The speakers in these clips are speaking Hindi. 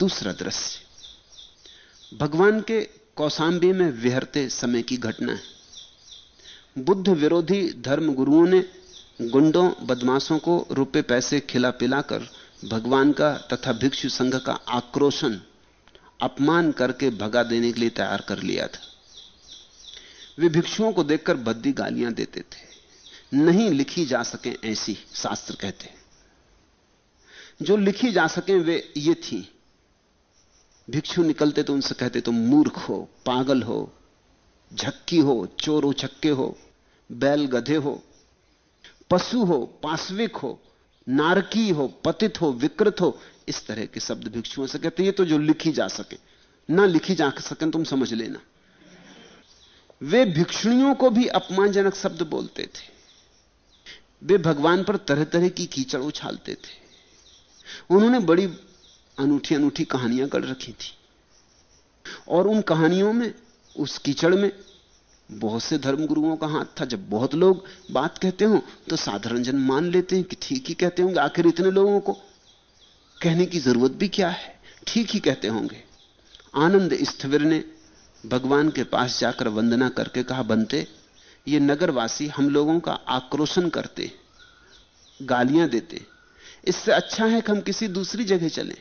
दूसरा दृश्य भगवान के कौशांबी में विहरते समय की घटना है। बुद्ध विरोधी धर्म गुरुओं ने गुंडों बदमाशों को रुपए पैसे खिला पिलाकर भगवान का तथा भिक्षु संघ का आक्रोशन अपमान करके भगा देने के लिए तैयार कर लिया था। वे भिक्षुओं को देखकर भद्दी गालियां देते थे। नहीं लिखी जा सके ऐसी, शास्त्र कहते हैं। जो लिखी जा सके वे ये थी। भिक्षु निकलते तो उनसे कहते तुम मूर्ख हो, पागल हो, झक्की हो, चोर उचक्के हो, बैल गधे हो, पशु हो, पाशविक हो, नारकी हो, पतित हो, विकृत हो। इस तरह के शब्द भिक्षुओं से कहते ये तो जो लिखी जा सके। ना लिखी जा सके तुम समझ लेना। वे भिक्षुणियों को भी अपमानजनक शब्द बोलते थे। वे भगवान पर तरह तरह की कीचड़ उछालते थे। उन्होंने बड़ी अनूठी अनूठी कहानियां गढ़ रखी थी और उन कहानियों में, उस कीचड़ में बहुत से धर्मगुरुओं का हाथ था। जब बहुत लोग बात कहते हो तो साधारण जन मान लेते हैं कि ठीक ही कहते होंगे, आखिर इतने लोगों को कहने की जरूरत भी क्या है, ठीक ही कहते होंगे। आनंद स्थविर ने भगवान के पास जाकर वंदना करके कहा, बनते ये नगरवासी हम लोगों का आक्रोशन करते, गालियां देते, इससे अच्छा है कि हम किसी दूसरी जगह चलें।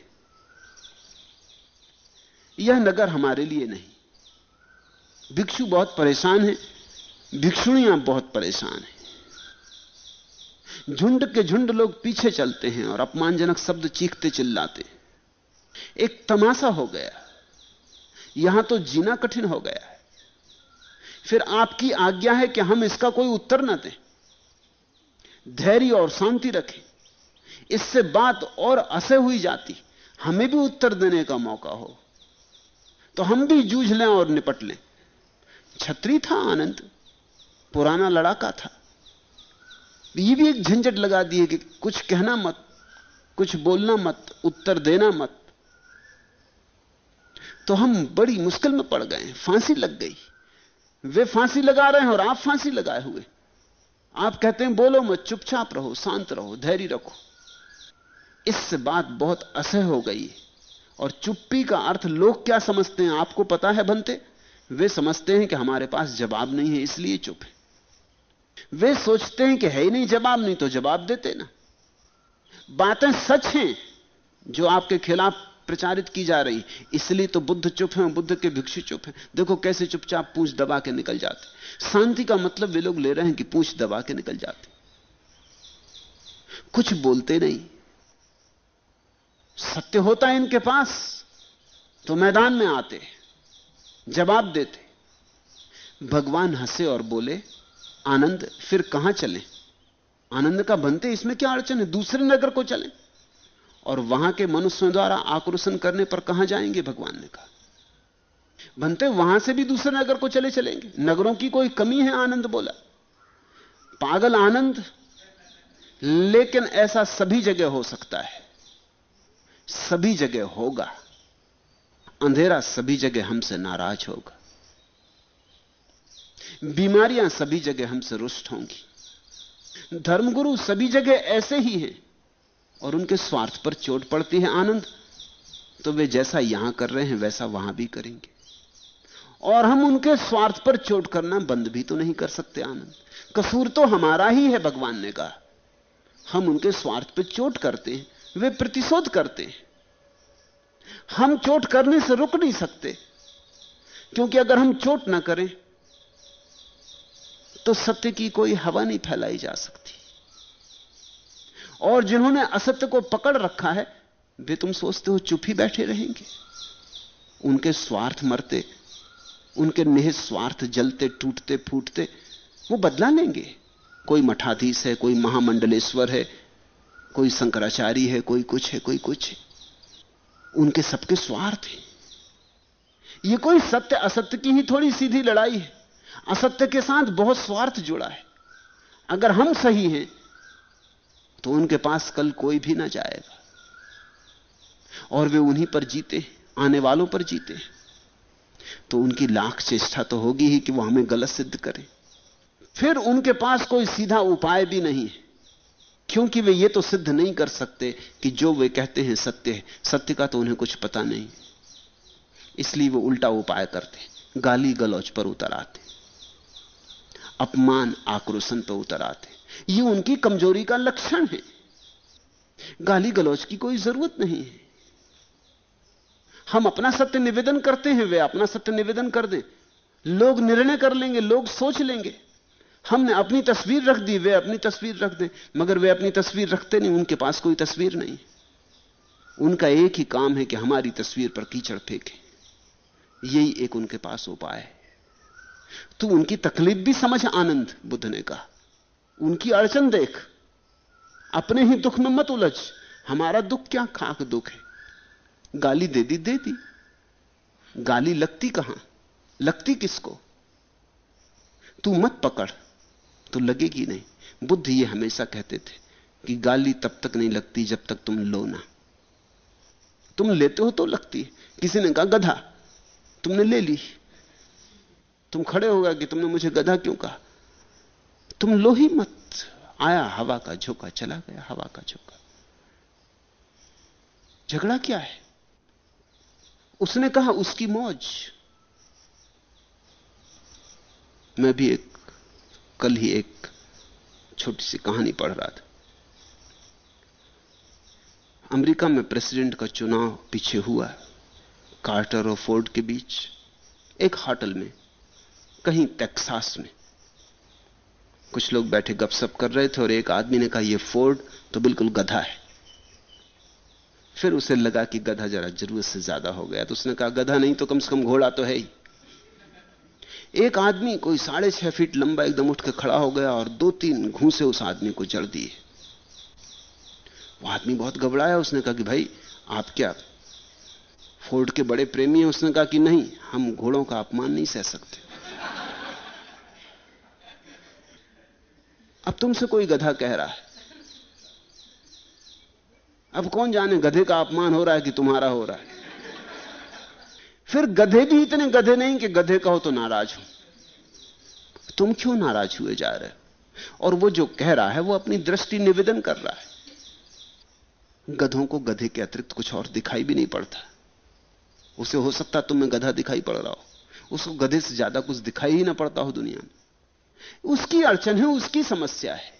यह नगर हमारे लिए नहीं। भिक्षु बहुत परेशान हैं, भिक्षुणियां बहुत परेशान हैं। झुंड के झुंड लोग पीछे चलते हैं और अपमानजनक शब्द चीखते चिल्लाते। एक तमाशा हो गया, यहां तो जीना कठिन हो गया है। फिर आपकी आज्ञा है कि हम इसका कोई उत्तर न दें, धैर्य और शांति रखें। इससे बात और असह्य हुई जाती, हमें भी उत्तर देने का मौका हो तो हम भी जूझ लें और निपट लें। छत्री था आनंद, पुराना लड़ाका था। ये भी एक झंझट लगा दी है कि कुछ कहना मत, कुछ बोलना मत, उत्तर देना मत। तो हम बड़ी मुश्किल में पड़ गए, फांसी लग गई। वे फांसी लगा रहे हैं और आप फांसी लगाए हुए। आप कहते हैं बोलो मत, चुपचाप रहो, शांत रहो, धैर्य रखो। इससे बात बहुत असह्य हो गई है। और चुप्पी का अर्थ लोग क्या समझते हैं आपको पता है बनते? वे समझते हैं कि हमारे पास जवाब नहीं है इसलिए चुप है। वे सोचते हैं कि है ही नहीं जवाब, नहीं तो जवाब देते ना। बातें सच हैं जो आपके खिलाफ प्रचारित की जा रही, इसलिए तो बुद्ध चुप हैं, बुद्ध के भिक्षु चुप हैं। देखो कैसे चुपचाप पूंछ दबा के निकल जाते। शांति का मतलब वे लोग ले रहे हैं कि पूंछ दबा के निकल जाते, कुछ बोलते नहीं। सत्य होता है इनके पास तो मैदान में आते, जवाब देते। भगवान हंसे और बोले, आनंद फिर कहां चलें? आनंद का बनते इसमें क्या अड़चन है? दूसरे नगर को चलें। और वहां के मनुष्यों द्वारा आक्रोशन करने पर कहां जाएंगे? भगवान ने कहा, बनते वहां से भी दूसरे नगर को चले चलेंगे, नगरों की कोई कमी है? आनंद बोला, पागल आनंद। लेकिन ऐसा सभी जगह हो सकता है, सभी जगह होगा। अंधेरा सभी जगह हमसे नाराज होगा, बीमारियां सभी जगह हमसे रुष्ट होंगी। धर्मगुरु सभी जगह ऐसे ही हैं और उनके स्वार्थ पर चोट पड़ती है आनंद, तो वे जैसा यहां कर रहे हैं वैसा वहां भी करेंगे। और हम उनके स्वार्थ पर चोट करना बंद भी तो नहीं कर सकते आनंद। कसूर तो हमारा ही है, भगवान ने कहा। हम उनके स्वार्थ पर चोट करते हैं, वे प्रतिशोध करते हैं। हम चोट करने से रुक नहीं सकते, क्योंकि अगर हम चोट ना करें तो सत्य की कोई हवा नहीं फैलाई जा सकती। और जिन्होंने असत्य को पकड़ रखा है वे, तुम सोचते हो चुप ही बैठे रहेंगे? उनके स्वार्थ मरते, उनके निहित स्वार्थ जलते टूटते फूटते वो बदला लेंगे। कोई मठाधीश है, कोई महामंडलेश्वर है, कोई शंकराचार्य है, कोई कुछ है, कोई कुछ है। उनके सबके स्वार्थ है। ये कोई सत्य असत्य की ही थोड़ी सीधी लड़ाई है। असत्य के साथ बहुत स्वार्थ जुड़ा है। अगर हम सही हैं तो उनके पास कल कोई भी ना जाएगा और वे उन्हीं पर जीते, आने वालों पर जीते। तो उनकी लाख चेष्टा तो होगी ही कि वो हमें गलत सिद्ध करें। फिर उनके पास कोई सीधा उपाय भी नहीं है क्योंकि वे ये तो सिद्ध नहीं कर सकते कि जो वे कहते हैं सत्य है। सत्य का तो उन्हें कुछ पता नहीं, इसलिए वो उल्टा उपाय करते, गाली गलौज पर उतर आते, अपमान आक्रोशन पर उतर आते। ये उनकी कमजोरी का लक्षण है। गाली गलौज की कोई जरूरत नहीं है। हम अपना सत्य निवेदन करते हैं, वे अपना सत्य निवेदन कर दें, लोग निर्णय कर लेंगे, लोग सोच लेंगे। हमने अपनी तस्वीर रख दी, वे अपनी तस्वीर रख दें, मगर वे अपनी तस्वीर रखते नहीं, उनके पास कोई तस्वीर नहीं। उनका एक ही काम है कि हमारी तस्वीर पर कीचड़ फेंके, यही एक उनके पास उपाय है। तो उनकी तकलीफ भी समझ आनंद, बुद्ध ने कहा उनकी अड़चन देख, अपने ही दुख में मत उलझ। हमारा दुख क्या खाक दुख है, गाली दे दी, गाली लगती कहां, लगती किसको? तू मत पकड़ तो लगेगी नहीं। बुद्ध ये हमेशा कहते थे कि गाली तब तक नहीं लगती जब तक तुम लो ना। तुम लेते हो तो लगती है। किसी ने कहा गधा, तुमने ले ली, तुम खड़े हो गए कि तुमने मुझे गधा क्यों कहा? तुम लो ही मत। आया हवा का झोंका, चला गया हवा का झोंका। झगड़ा क्या है? उसने कहा उसकी मौज। मैं भी कल ही एक छोटी सी कहानी पढ़ रहा था। अमेरिका में प्रेसिडेंट का चुनाव पीछे हुआ, कार्टर और फोर्ड के बीच, एक होटल में कहीं टेक्सास में। कुछ लोग बैठे गपशप कर रहे थे और एक आदमी ने कहा यह फोर्ड तो बिल्कुल गधा है। फिर उसे लगा कि गधा जरा जरूरत से ज्यादा हो गया, तो उसने कहा गधा नहीं तो कम से कम घोड़ा तो है ही। एक आदमी कोई 6.5 फीट लंबा एकदम उठ के खड़ा हो गया और 2-3 घूंसे उस आदमी को जड़ दिए। वो आदमी बहुत घबराया। उसने कहा कि भाई आप क्या फोर्ड के बड़े प्रेमी हैं? उसने कहा कि नहीं, हम घोड़ों का अपमान नहीं सह सकते। अब तुमसे कोई गधा कह रहा है, अब कौन जाने गधे का अपमान हो रहा है कि तुम्हारा हो रहा है। फिर गधे भी इतने गधे नहीं कि गधे कहो तो नाराज हो। तुम क्यों नाराज हुए जा रहे हो? और वो जो कह रहा है वो अपनी दृष्टि निवेदन कर रहा है। गधों को गधे के अतिरिक्त कुछ और दिखाई भी नहीं पड़ता। उसे हो सकता तुम्हें गधा दिखाई पड़ रहा हो, उसको गधे से ज्यादा कुछ दिखाई ही ना पड़ता हो दुनिया में। उसकी अड़चन है, उसकी समस्या है,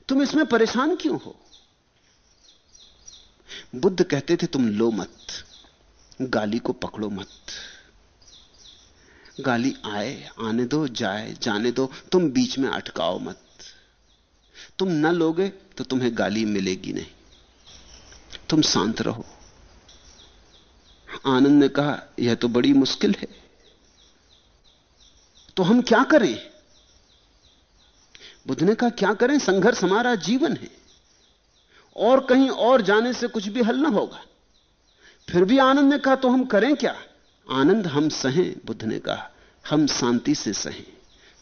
तुम इसमें परेशान क्यों हो? बुद्ध कहते थे तुम लो मत, गाली को पकड़ो मत। गाली आए आने दो, जाए जाने दो, तुम बीच में अटकाओ मत। तुम न लोगे तो तुम्हें गाली मिलेगी नहीं, तुम शांत रहो। आनंद ने कहा यह तो बड़ी मुश्किल है, तो हम क्या करें? बुद्ध ने कहा क्या करें? संघर्ष हमारा जीवन है, और कहीं और जाने से कुछ भी हल ना होगा। फिर भी आनंद ने कहा तो हम करें क्या? आनंद हम सहें, बुद्ध ने कहा हम शांति से सहें।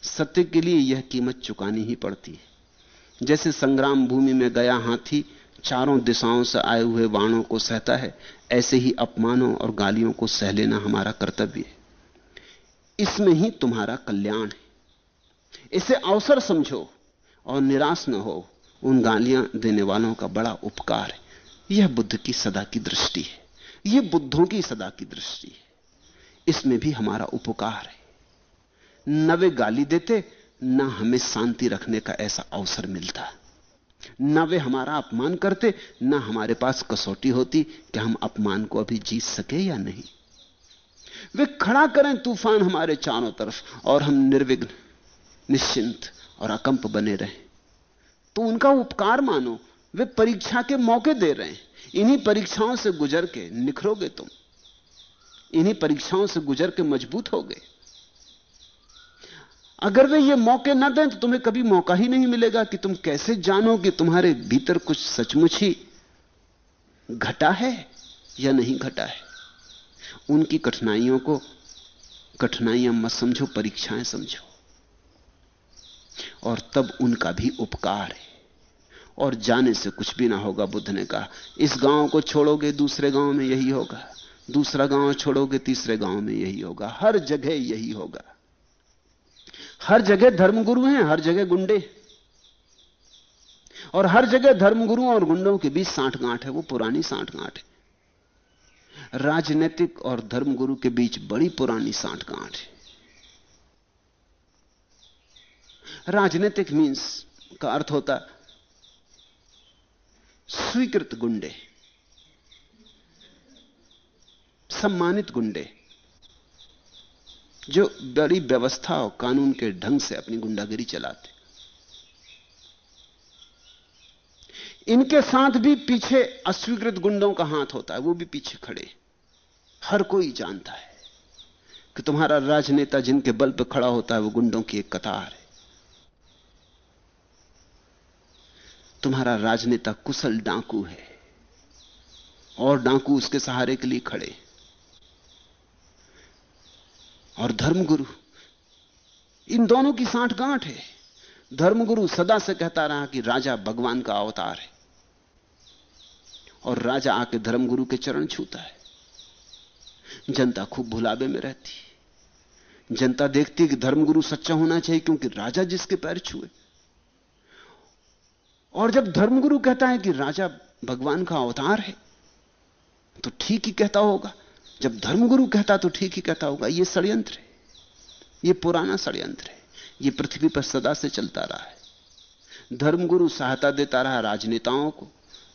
सत्य के लिए यह कीमत चुकानी ही पड़ती है। जैसे संग्राम भूमि में गया हाथी चारों दिशाओं से आए हुए बाणों को सहता है, ऐसे ही अपमानों और गालियों को सह लेना हमारा कर्तव्य है। इसमें ही तुम्हारा कल्याण है। इसे अवसर समझो और निराश न हो। उन गालियां देने वालों का बड़ा उपकार है। यह बुद्ध की सदा की दृष्टि है, यह बुद्धों की सदा की दृष्टि है। इसमें भी हमारा उपकार है। न वे गाली देते, न हमें शांति रखने का ऐसा अवसर मिलता। न वे हमारा अपमान करते, न हमारे पास कसौटी होती कि हम अपमान को अभी जीत सके या नहीं। वे खड़ा करें तूफान हमारे चारों तरफ और हम निर्विघ्न, निश्चिंत और अकंप बने रहें, तो उनका उपकार मानो। वे परीक्षा के मौके दे रहे हैं। इन्हीं परीक्षाओं से गुजर के निखरोगे तुम, इन्हीं परीक्षाओं से गुजर के मजबूत होगे। अगर वे ये मौके न दें तो तुम्हें कभी मौका ही नहीं मिलेगा कि तुम कैसे जानो कि तुम्हारे भीतर कुछ सचमुच ही घटा है या नहीं घटा है। उनकी कठिनाइयों को कठिनाइयां मत समझो, परीक्षाएं समझो, और तब उनका भी उपकार है। और जाने से कुछ भी ना होगा। बुद्ध ने कहा इस गांव को छोड़ोगे दूसरे गांव में यही होगा, दूसरा गांव छोड़ोगे तीसरे गांव में यही होगा, हर जगह यही होगा। हर जगह धर्मगुरु हैं, हर जगह गुंडे। और हर जगह धर्मगुरुओं और गुंडों के बीच सांठगांठ है, वो पुरानी सांठगांठ है। राजनीतिक और धर्मगुरु के बीच बड़ी पुरानी सांठगांठ है। राजनीतिक मीन्स का अर्थ होता स्वीकृत गुंडे, सम्मानित गुंडे, जो बड़ी व्यवस्था और कानून के ढंग से अपनी गुंडागिरी चलाते। इनके साथ भी पीछे अस्वीकृत गुंडों का हाथ होता है, वो भी पीछे खड़े। हर कोई जानता है कि तुम्हारा राजनेता जिनके बल पर खड़ा होता है वो गुंडों की एक कतार है। तुम्हारा राजनेता कुशल डाकू है और डाकू उसके सहारे के लिए खड़े। और धर्मगुरु, इन दोनों की सांठगांठ है। धर्मगुरु सदा से कहता रहा कि राजा भगवान का अवतार है, और राजा आके धर्मगुरु के चरण छूता है। जनता खूब भुलावे में रहती। जनता देखती कि धर्मगुरु सच्चा होना चाहिए क्योंकि राजा जिसके पैर छुए। और जब धर्मगुरु कहता है कि राजा भगवान का अवतार है तो ठीक ही कहता होगा। जब धर्मगुरु कहता तो ठीक ही कहता होगा। यह षड्यंत्र है, यह पुराना षड्यंत्र है, यह पृथ्वी पर सदा से चलता रहा है। धर्मगुरु सहायता देता रहा राजनेताओं को,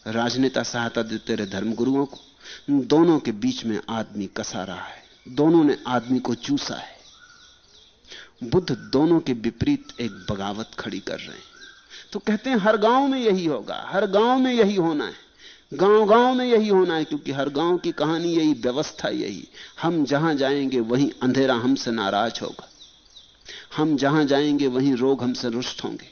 राजनेता सहायता देते रहे धर्मगुरुओं को। दोनों के बीच में आदमी कसा रहा है, दोनों ने आदमी को चूसा है। बुद्ध दोनों के विपरीत एक बगावत खड़ी कर रहे हैं। तो कहते हैं हर गांव में यही होगा, हर गांव में यही होना है, गांव गांव में यही होना है, क्योंकि हर गांव की कहानी यही, व्यवस्था यही। हम जहां जाएंगे वहीं अंधेरा हमसे नाराज होगा, हम जहां जाएंगे वहीं रोग हमसे रुष्ट होंगे,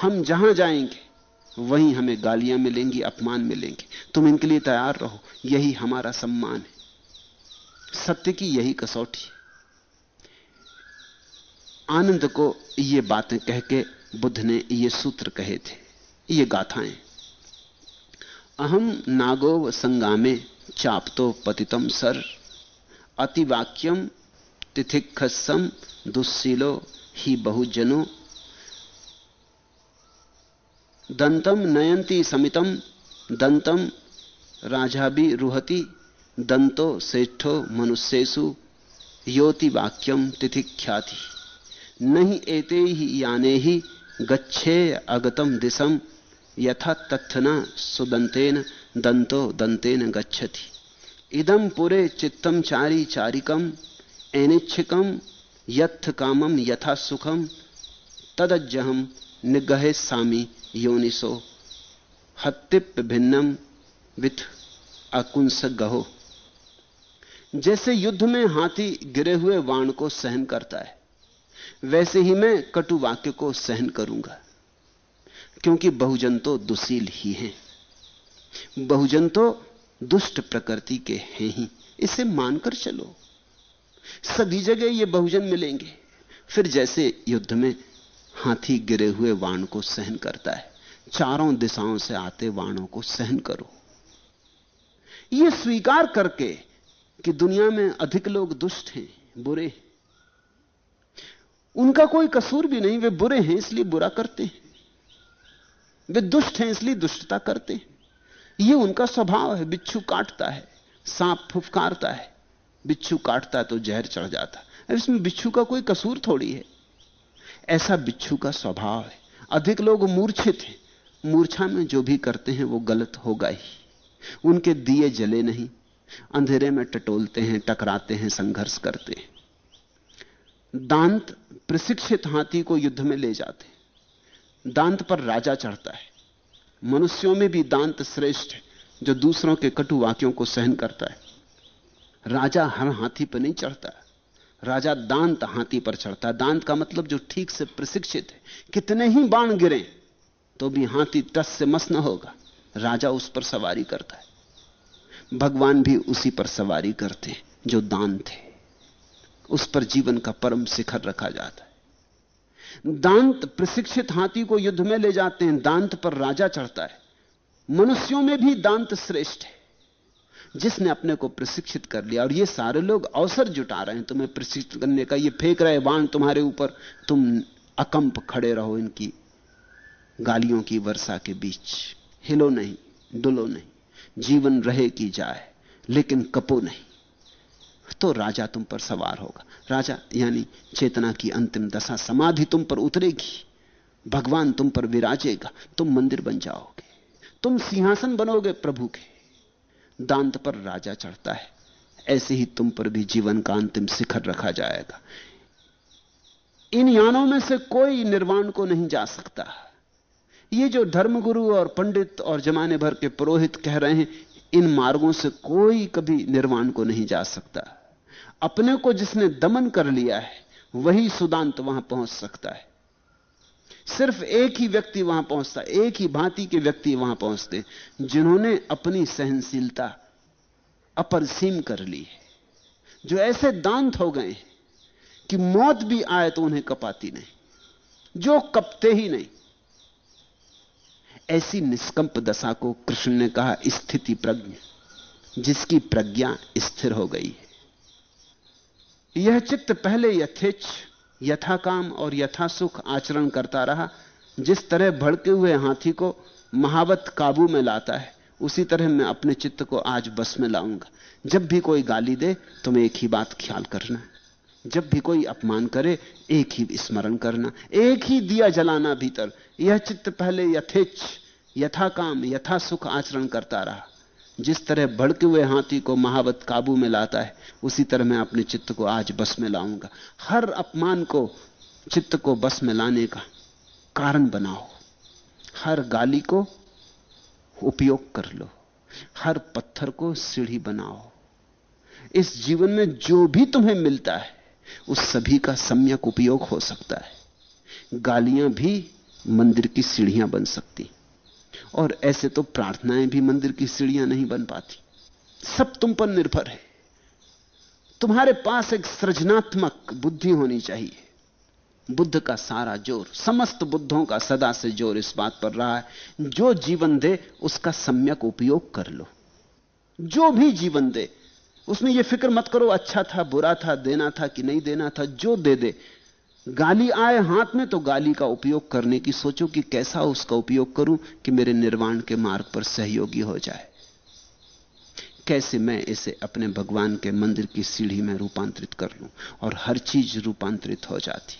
हम जहां जाएंगे वहीं हमें गालियां मिलेंगी, अपमान मिलेंगे। तुम इनके लिए तैयार रहो, यही हमारा सम्मान है। सत्य की यही कसौटी। आनंद को ये बातें कह के बुद्ध ने ये सूत्र कहे थे, ये गाथाएं। अहम नागोव संगामे चापतो पतितम सर, अतिवाक्यम तिथिक्षसम दुस्सीलो ही बहुजनो, दंतम नयंती समितम दंतम राजाभि रुहति, दंतो श्रेष्ठो मनुष्येषु योति वाक्यम तिथिख्याति, नहीं एते ही याने ही गच्छे अगतम दिशम, यथा तत्थना सुदंतेन दंतो दंतेन गच्छति, इदम पुरे चित्तम चारी चारिकम एनिच्छिकम यथ कामम यथा सुखम, तदज्जहम निगहे सामी योनिसो, हत्तिप भिन्नम विथ अकुंस गहो। जैसे युद्ध में हाथी गिरे हुए वाण को सहन करता है, वैसे ही मैं कटु वाक्य को सहन करूंगा, क्योंकि बहुजन तो दुशील ही हैं, बहुजन तो दुष्ट प्रकृति के हैं ही। इसे मानकर चलो, सभी जगह ये बहुजन मिलेंगे। फिर जैसे युद्ध में हाथी गिरे हुए वाण को सहन करता है, चारों दिशाओं से आते वाणों को सहन करो। यह स्वीकार करके कि दुनिया में अधिक लोग दुष्ट हैं, बुरे हैं, उनका कोई कसूर भी नहीं, वे बुरे हैं इसलिए बुरा करते हैं, वे दुष्ट हैं इसलिए दुष्टता करते हैं। यह उनका स्वभाव है। बिच्छू काटता है, सांप फुफकारता है, बिच्छू काटता है तो जहर चढ़ जाता है, इसमें बिच्छू का कोई कसूर थोड़ी है। ऐसा बिच्छू का स्वभाव है। अधिक लोग मूर्छित हैं, मूर्छा में जो भी करते हैं वो गलत होगा ही। उनके दिए जले नहीं, अंधेरे में टटोलते हैं, टकराते हैं, संघर्ष करते हैं। दांत प्रशिक्षित हाथी को युद्ध में ले जाते हैं, दांत पर राजा चढ़ता है। मनुष्यों में भी दांत श्रेष्ठ है, जो दूसरों के कटु वाक्यों को सहन करता है। राजा हर हाथी पर नहीं चढ़ता, राजा दांत हाथी पर चढ़ता है। दांत का मतलब जो ठीक से प्रशिक्षित है, कितने ही बाण गिरे तो भी हाथी टस से मस न होगा, राजा उस पर सवारी करता है। भगवान भी उसी पर सवारी करते हैं जो दांत है, उस पर जीवन का परम शिखर रखा जाता है। दांत प्रशिक्षित हाथी को युद्ध में ले जाते हैं, दांत पर राजा चढ़ता है। मनुष्यों में भी दांत श्रेष्ठ है, जिसने अपने को प्रशिक्षित कर लिया। और ये सारे लोग अवसर जुटा रहे हैं तुम्हें प्रशिक्षित करने का, ये फेंक रहे बाण तुम्हारे ऊपर, तुम अकंप खड़े रहो इनकी गालियों की वर्षा के बीच। हिलो नहीं, डुलो नहीं, जीवन रहे कि जाए, लेकिन कपो नहीं। तो राजा तुम पर सवार होगा। राजा यानी चेतना की अंतिम दशा, समाधि तुम पर उतरेगी, भगवान तुम पर विराजेगा, तुम मंदिर बन जाओगे, तुम सिंहासन बनोगे प्रभु के। दांत पर राजा चढ़ता है, ऐसे ही तुम पर भी जीवन का अंतिम शिखर रखा जाएगा। इन यानों में से कोई निर्वाण को नहीं जा सकता। ये जो धर्मगुरु और पंडित और जमाने भर के पुरोहित कह रहे हैं, इन मार्गों से कोई कभी निर्वाण को नहीं जा सकता। अपने को जिसने दमन कर लिया है वही सुदांत वहां पहुंच सकता है। सिर्फ एक ही व्यक्ति वहां पहुंचता, एक ही भांति के व्यक्ति वहां पहुंचते, जिन्होंने अपनी सहनशीलता अपरसीम कर ली है, जो ऐसे दांत हो गए कि मौत भी आए तो उन्हें कपाती नहीं, जो कपते ही नहीं। ऐसी निष्कंप दशा को कृष्ण ने कहा स्थिति प्रज्ञ, जिसकी प्रज्ञा स्थिर हो गई है। यह चित्त पहले यथेच्छ, यथाकाम और यथासुख आचरण करता रहा। जिस तरह भड़के हुए हाथी को महावत काबू में लाता है, उसी तरह मैं अपने चित्त को आज बस में लाऊंगा। जब भी कोई गाली दे तुम एक ही बात ख्याल करना, जब भी कोई अपमान करे एक ही स्मरण करना, एक ही दिया जलाना भीतर। यह चित्त पहले यथेच्छ, यथाकाम, यथासुख आचरण करता रहा। जिस तरह भड़के हुए हाथी को महावत काबू में लाता है, उसी तरह मैं अपने चित्त को आज बस में लाऊंगा। हर अपमान को चित्त को बस में लाने का कारण बनाओ, हर गाली को उपयोग कर लो, हर पत्थर को सीढ़ी बनाओ। इस जीवन में जो भी तुम्हें मिलता है उस सभी का सम्यक उपयोग हो सकता है। गालियां भी मंदिर की सीढ़ियां बन सकती, और ऐसे तो प्रार्थनाएं भी मंदिर की सीढ़ियां नहीं बन पाती। सब तुम पर निर्भर है। तुम्हारे पास एक सृजनात्मक बुद्धि होनी चाहिए। बुद्ध का सारा जोर, समस्त बुद्धों का सदा से जोर इस बात पर रहा है, जो जीवन दे उसका सम्यक उपयोग कर लो। जो भी जीवन दे उसमें यह फिक्र मत करो अच्छा था, बुरा था, देना था कि नहीं देना था। जो दे दे, गाली आए हाथ में तो गाली का उपयोग करने की सोचो कि कैसा उसका उपयोग करूं कि मेरे निर्वाण के मार्ग पर सहयोगी हो जाए। कैसे मैं इसे अपने भगवान के मंदिर की सीढ़ी में रूपांतरित कर लूं, और हर चीज रूपांतरित हो जाती।